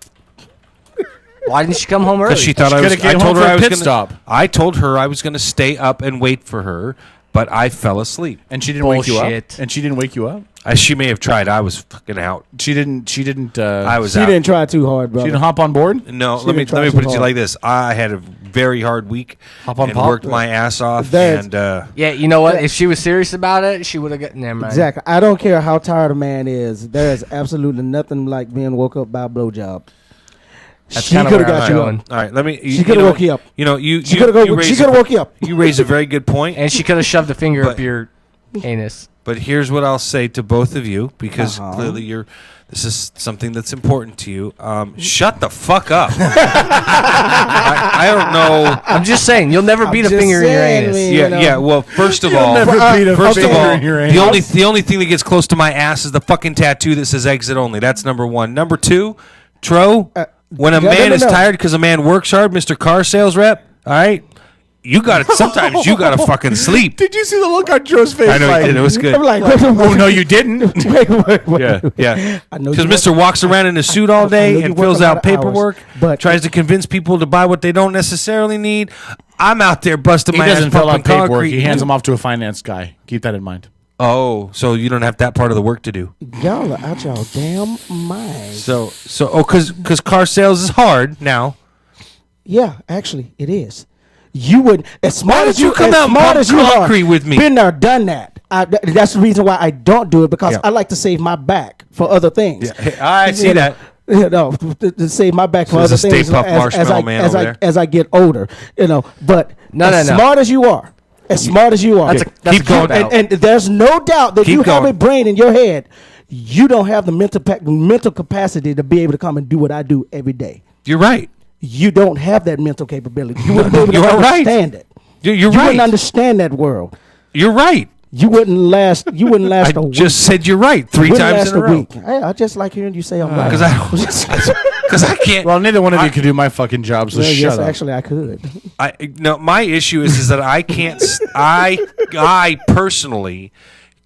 Why didn't she come home early? Because she thought She I was. coulda came I told home her for a I was pit gonna stop. I told her I was going to stay up and wait for her, but I fell asleep. And she didn't wake you up. Bullshit. And she didn't wake you up. She may have tried. I was fucking out. She didn't. I was She out. didn't try too hard, She brother. didn't hop on board. No, She let me didn't try put too it to you hard. like this. I had a very hard week Hop on and pop? worked my ass off. That's- And Yeah, you know what? If she was serious about it, she would have got. Never mind. Exactly. I don't care how tired a man is. There is absolutely nothing like being woke up by a blowjob. That's She kinda could have where got I'm you going. up. all right, let me. She coulda woke you up. You know, you. She you- could you have raise woke you up. You raise a very good point. And she could have shoved a finger But- up your anus. But here's what I'll say to both of you, because Uh-huh. clearly this is something that's important to you. Shut the fuck up. I don't know. I'm just saying, you'll never beat a just finger in your saying, anus. man. Yeah, You know. yeah. Well, first of all, never beat a first of finger all, in your the anus. only thing that gets close to my ass is the fucking tattoo that says exit only. That's number one. Number two, Tro, when a no, man no, is no. tired because a man works hard, Mr. Car Sales Rep, all right, you got to sometimes you got to fucking sleep. Did you see the look on Joe's face? I know you did. It was good. I'm like, Oh no, you didn't. wait. Yeah. I know Because you Mr. walks around in a suit all I day know you and work fills a lot out of hours, paperwork, but- tries to convince people to buy what they don't necessarily need. I'm out there busting He my ass doesn't fill out pumping paperwork. concrete. He hands them off to a finance guy. Keep that in mind. Oh, so you don't have that part of the work to do. Y'all are out y'all damn mind. Because car sales is hard now. Yeah, actually, it is. You would as smart Why as did you come as out and smart pump as you are, concrete with me? Been there, done that. That's the reason why I don't do it because Yeah. I like to save my back for other things. I see You know, that. You know, to save my back for there's other a Stay things Puft Marshmallow Man over there. as I get older. You know, but No, as no. smart as you are, as smart as you are, That's Keep a going. cop-out. and there's no doubt that Keep you have going. a brain in your head. You don't have the mental capacity to be able to come and do what I do every day. You're right. You don't have that mental capability. You wouldn't be able to You're right. understand it. You're You right. wouldn't understand that world. You're right. You wouldn't last. You wouldn't last I a week. just said you're right three Wouldn't times last in a row. week. I just like hearing you say I'm right. Because I can't. Well, neither one of you could do my fucking job, so Well, shut yes, up. actually, I could. No, my issue is that I can't. I personally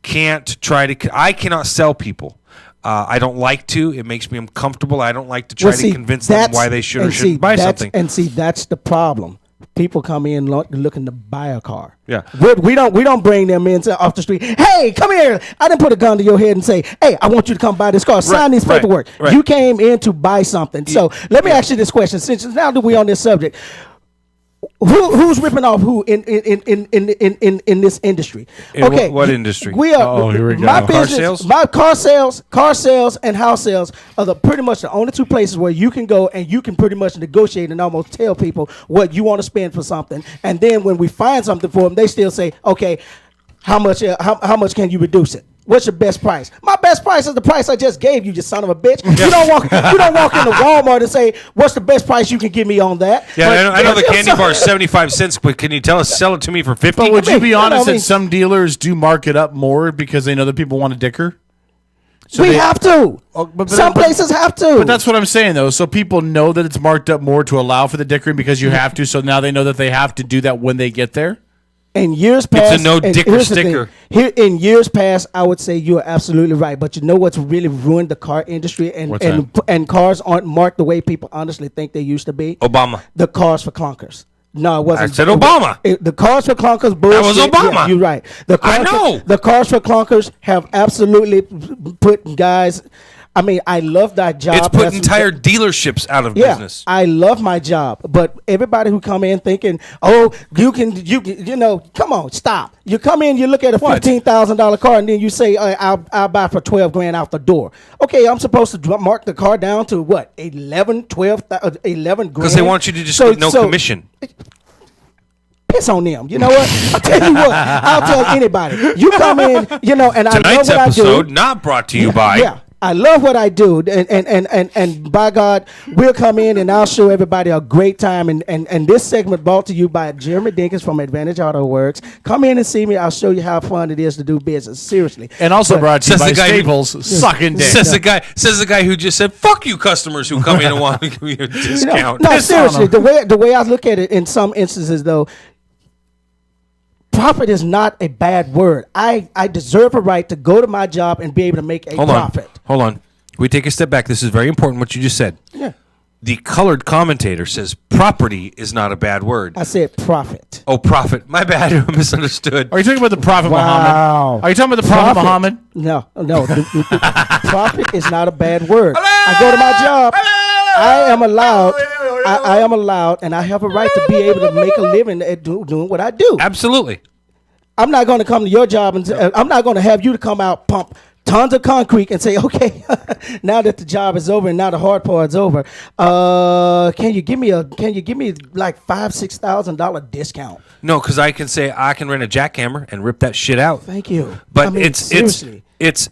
can't try to. I cannot sell people. I don't like to. It makes me uncomfortable. I don't like to try to convince them why they should or shouldn't buy something. And see, that's the problem. People come in looking to buy a car. Yeah. We don't bring them in off the street. Hey, come here! I didn't put a gun to your head and say, "Hey, I want you to come buy this car. Sign these right, paperwork." right. You came in to buy something. So let me ask you this question: since now that we're on this subject, who's ripping off who in this industry? In what industry? We are. Uh-oh, here we go. My Car business, sales? my car sales, and house sales are pretty much the only two places where you can go and you can pretty much negotiate and almost tell people what you want to spend for something. And then when we find something for them, they still say, "Okay, how much? How much can you reduce it? What's your best price?" My best price is the price I just gave you, you son of a bitch. You don't walk into Walmart and say, "What's the best price you can give me on that?" Yeah, But- I know the candy bar is 75 cents, but can you sell it to me for 50? But would you be You know honest what I mean? that some dealers do mark it up more because they know that people want a dicker? So we they- have to. Some places have to. But that's what I'm saying, though. So people know that it's marked up more to allow for the dickering because you have to. So now they know that they have to do that when they get there. In years past, no and dicker here's the thing. sticker. Here in years past, I would say you are absolutely right. But you know what's really ruined the car industry What's and cars aren't marked the way people honestly think they used to be. Obama. The cars for clunkers. No, it wasn't. I said Obama. The Cars for Clunkers bullshit. was Obama. Yeah, you're right. I know. The Cars for Clunkers have absolutely put guys. I mean, I love that job. It's put That's- entire dealerships out of Yeah, business. I love my job, but everybody who come in thinking, "Oh, you can, come on, stop." You come in, you look at a $15,000 car, and then you say, "I'll buy for $12,000 out the door." Okay, I'm supposed to mark the car down to what, 11, 12, 11 grand? Because they want you to just get no commission. Piss on them. You know what? I'll tell you what. I'll tell anybody. You come in, and I love Tonight's what episode I do. not brought to you by. Yeah. I love what I do, and by God, we'll come in and I'll show everybody a great time. And this segment brought to you by Jeremy Dinkins from Advantage Auto Works. Come in and see me. I'll show you how fun it is to do business. Seriously. And also brought to you Says by the guy who- Staples, sucking dick. Says the guy who just said, "Fuck you, customers who come in and want to give me a discount." No, Piss on seriously. them. The way I look at it in some instances, though, profit is not a bad word. I deserve a right to go to my job and be able to make a profit. Hold on. We take a step back. This is very important what you just said. Yeah. The colored commentator says property is not a bad word. I said profit. Oh, profit. My bad. I misunderstood. Are you talking about the Prophet Wow. Muhammad? Are you talking about the Prophet Muhammad? No. The profit is not a bad word. I go to my job. I am allowed. I am allowed, and I have a right to be able to make a living at doing what I do. Absolutely. I'm not going to come to your job and I'm not going to have you to come out pump tons of concrete and say, okay, now that the job is over and now the hard part's over, can you give me like $5,000-$6,000 discount? No, because I can say I can rent a jackhammer and rip that shit out. Thank you. But I mean, seriously, it's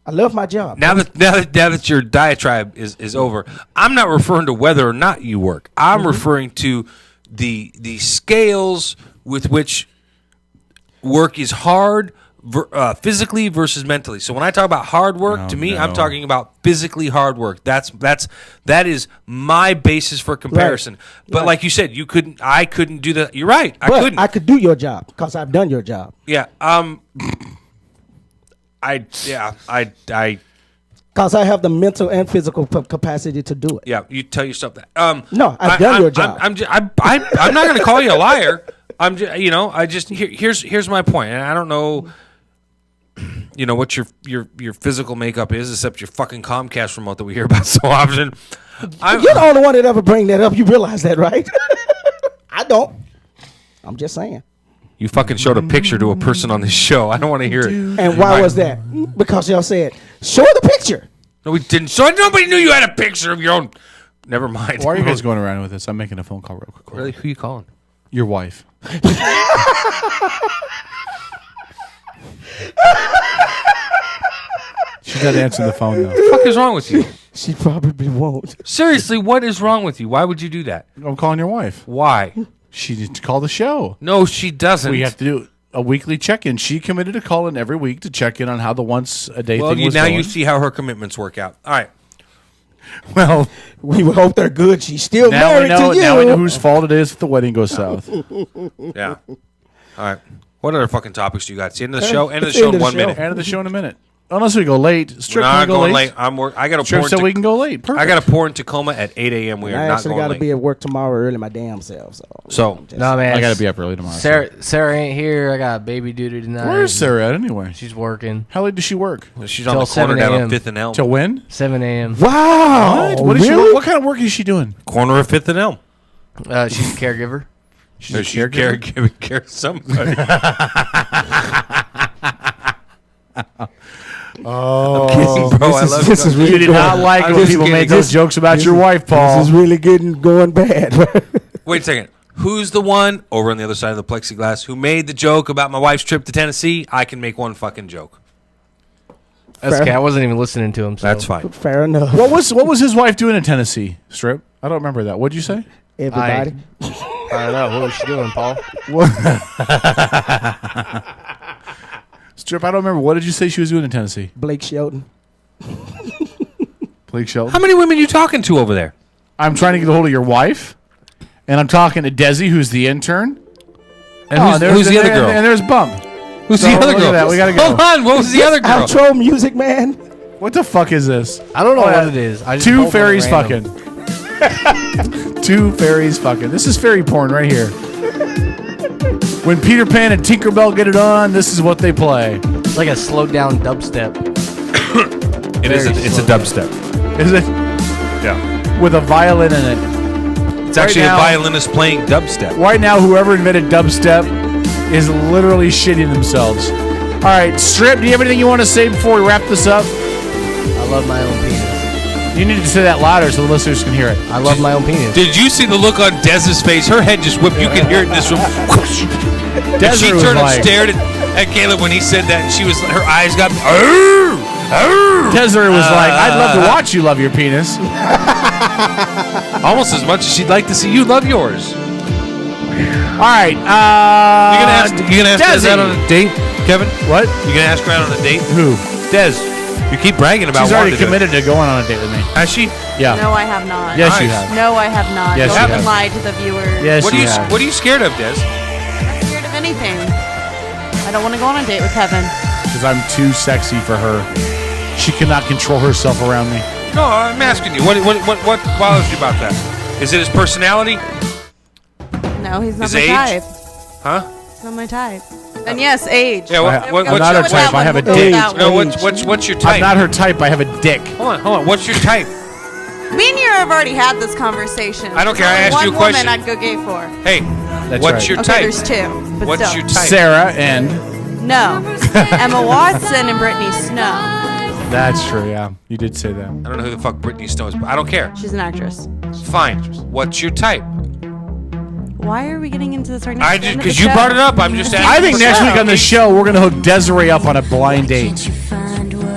I love my job. now that your diatribe is over, I'm not referring to whether or not you work. I'm referring to the scales with which work is hard physically versus mentally. So when I talk about hard work, I'm talking about physically hard work. That is my basis for comparison. Right. But Right. like you said, I couldn't do that. You're right. I But couldn't. I could do your job because I've done your job. Yeah. I Because I have the mental and physical capacity to do it. yeah. You tell yourself that. No, I've done your job. I'm not going to call you a liar. I'm just, here's my point, and I don't know, what your physical makeup is, except your fucking Comcast remote that we hear about so often. You're the only one that ever bring that up. You realize that, right? I don't. I'm just saying. You fucking showed a picture to a person on this show. I don't want to hear it. And why was that? Because y'all said, show the picture. No, we didn't. So nobody knew you had a picture of your own. Never mind. Why are you guys going around with this? I'm making a phone call real quick. Really? Who you calling? Your wife. She's not answering the phone, though. What the fuck is wrong with you? She probably won't. Seriously, what is wrong with you? Why would you do that? I'm calling your wife. Why? She needs to call the show. No, she doesn't. We have to do a weekly check-in. She committed to call in every week to check in on how the once-a-day Well, thing was now going. you see how her commitments work out. All right. Well, We would hope they're good. She's still now we married know. to you. Now we know whose fault it is if the wedding goes south. Yeah. All right. What other fucking topics do you got? It's the end of the show. End of the It's show end in of the 1 show. minute. End of the show in a minute. Unless we go late. We're Strip, not can we go going late? late. I got a Strip, pour. so we can go late. Perfect. I got a pour in Tacoma at 8 a.m. We are I not actually going got to late. be at work tomorrow early my damn self. So No, man. I got to be up early tomorrow. Sarah ain't here. I got baby duty tonight. Where's Sarah at anyway? She's working. How late does she work? she's on Till the corner 7 down on a.m. 5th and Elm. Till when? 7 a.m. Wow. What is really? she? What kind of work is she doing? Corner of 5th and Elm. She's a caregiver. She's a She's caregiver. care of somebody. Oh, kidding, bro. I love this you. is really you did not going- like it when just people kidding. make those jokes about your wife, Paul. This is really going bad. Wait a second. Who's the one over on the other side of the plexiglass who made the joke about my wife's trip to Tennessee? I can make one fucking joke. That's okay. I wasn't even listening to him. So. That's fine. Fair enough. What was his wife doing in Tennessee? Strip. I don't remember that. What'd you say? Everybody. I don't know. What was she doing, Paul? Strip. I don't remember. What did you say she was doing in Tennessee? Blake Shelton. Blake Shelton. How many women are you talking to over there? I'm trying to get a hold of your wife, and I'm talking to Desi, who's the intern. And who's the other girl? And there's Bump. Who's So, the other look at girl? that. We gotta go. Hold on. What was the other girl? Outro music, man. What the fuck is this? I don't know what it is. I just Two pulled one fairies random. fucking. Two fairies fucking. This is fairy porn right here. When Peter Pan and Tinkerbell get it on, this is what they play. It's like a slowed down dubstep. It's a dubstep. Is it? Yeah. With a violin in it. It's actually now- a violinist playing dubstep. Right now, whoever invented dubstep is literally shitting themselves. All right, Strip, do you have anything you want to say before we wrap this up? I love my own penis. You need to say that louder so the listeners can hear it. I love my own penis. Did you see the look on Dez's face? Her head just whipped. You can hear it in this room. And Desiree she was turned and like- stared at Caleb when he said that. And she was, her eyes got. "Arr! Arr!" Desiree was like, I'd love to watch you love your penis. Almost as much as she'd like to see you love yours. All right. You gonna ask Des Desi. out on a date, Kevin? What? You gonna ask her out on a date? Who? Des. You keep bragging about. She's already wanting to do it. committed to going on a date with me. Has she? Yeah. No, I have not. Yes, you Nice. have. No, I have not. Yes, Don't you even have. lie to the viewers. Yes, What are you you? have. What are you scared of, Des? I'm not scared of anything. I don't want to go on a date with Kevin. Because I'm too sexy for her. She cannot control herself around me. No, I'm asking you. What bothers you about that? Is it his personality? No, he's not His my age? type. Huh? He's not my type. And yes, age. Yeah. I'm What's not your her type? type. I have a We'll go dick. with that No. one. What's your I'm type? not her type. I have a dick. Hold on. What's your type? Me and you have already had this conversation. I don't care, I There's asked you only a question. One woman I'd go gay for. Hey, That's what's right. your Okay, type? there's two. But What's still. your type? Sarah and. No. Emma Watson and Brittany Snow. That's true, yeah. You did say that. I don't know who the fuck Brittany Snow is, but I don't care. She's an actress. Fine. What's your type? Why are we getting into this right now? I just because you brought it up. I'm just asking. I think for next week on the clarification. show, we're going to hook Desiree up on a blind date.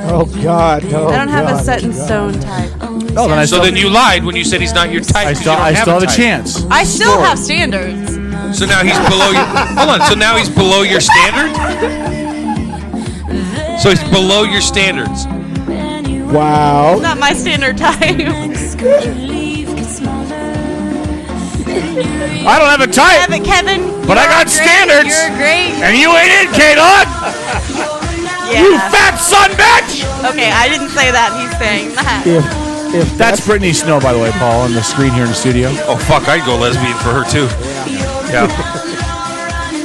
Oh God, no. I don't have a God, set in God. stone type. Oh, then I So still, then you lied when you said he's not your type. I 'cause still, you don't I have still have a type. chance. I still have standards. So now he's below your. Hold on. So now he's below your standard. So he's below your standards. Wow. Not my standard type. I don't have a type, Kevin. But I you're got great. standards. You're great. and you ain't it, K-Dog. Yeah. You fat son bitch. Okay, I didn't say that. He's saying that. If That's Brittany Snow, by the way, Paul, on the screen here in the studio. Oh fuck! I'd go lesbian for her too. Yeah.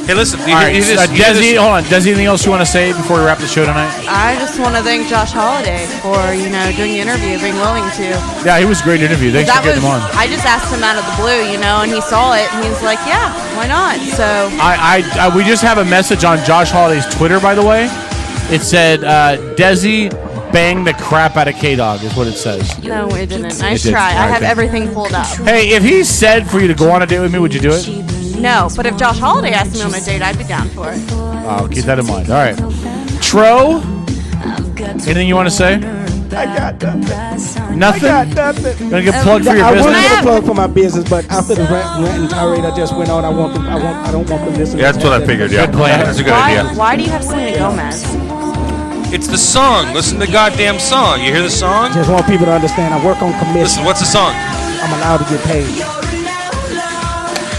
Hey, listen. All right, Desi, hold on. Desi, anything else you want to say before we wrap the show tonight? I just want to thank Josh Holiday for, doing the interview, being willing to. Yeah, he was a great interview. Thanks for getting him on. I just asked him out of the blue, and he saw it, and he was like, yeah, why not? So, We just have a message on Josh Holiday's Twitter, by the way. It said, Desi bang the crap out of K-Dog, is what it says. no, it didn't. Nice It did. try. All I right, have thank you. everything pulled up. Hey, if he said for you to go on a date with me, would you do it? No, but if Josh Holiday asked me on a date, I'd be down for it. I'll keep that in mind. All right. Tro, anything you want to say? I got nothing. Nothing? I got nothing. Gonna get plugged for your I was business? going to plug for my business, but after the rant and tirade I just went on, I don't want them listening. Yeah, that's what I figured. Yeah, Good plan. That's a good idea. Why do you have Selena Gomez? It's the song. Listen to the goddamn song. You hear the song? Just want people to understand I work on commission. Listen. What's the song? I'm allowed to get paid.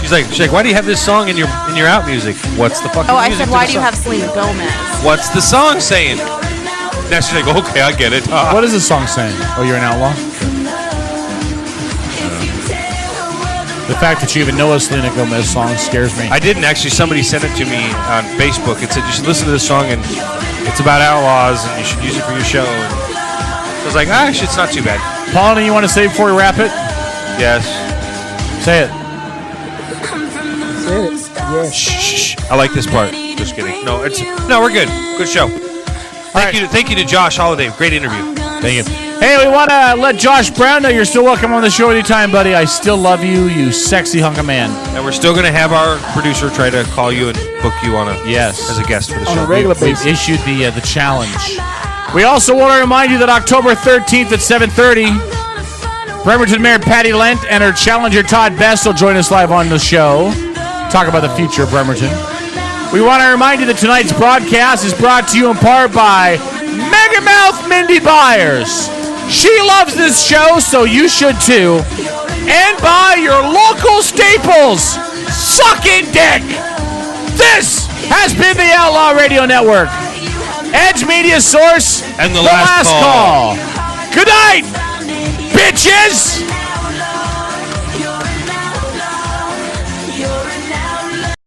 She's like, why do you have this song in your out music? What's the fucking Oh, I music said, to why the do you song? have Selena Gomez? What's the song saying? Now she's like, okay, I get it. What is the song saying? Oh, you're an outlaw? The fact that you even know a Selena Gomez song scares me. I didn't actually. Somebody sent it to me on Facebook. It said you should listen to this song and it's about outlaws and you should use it for your show. And I was like, actually, it's not too bad. Paul, anything you want to say before we wrap it? Yes. Say it. Said it. Yes. Shh. I like this part. Just kidding. No, we're good. Good show. Thank you to Josh Holiday. Great interview. Thank you. Hey, we want to let Josh Brown know you're still welcome on the show anytime, buddy. I still love you, you sexy hunk of man. And we're still going to have our producer try to call you and book you on as a guest for the show. On a regular basis. We've issued the challenge. We also want to remind you that October 13th at 7:30, Bremerton Mayor Patty Lent and her challenger Todd Best will join us live on the show. Talk about the future of Bremerton. We want to remind you that tonight's broadcast is brought to you in part by Megamouth Mindy Byers. She loves this show, so you should too. And by your local staples, Suck It Dick. This has been the Outlaw Radio Network. Edge Media Source And the last call. Good night, bitches.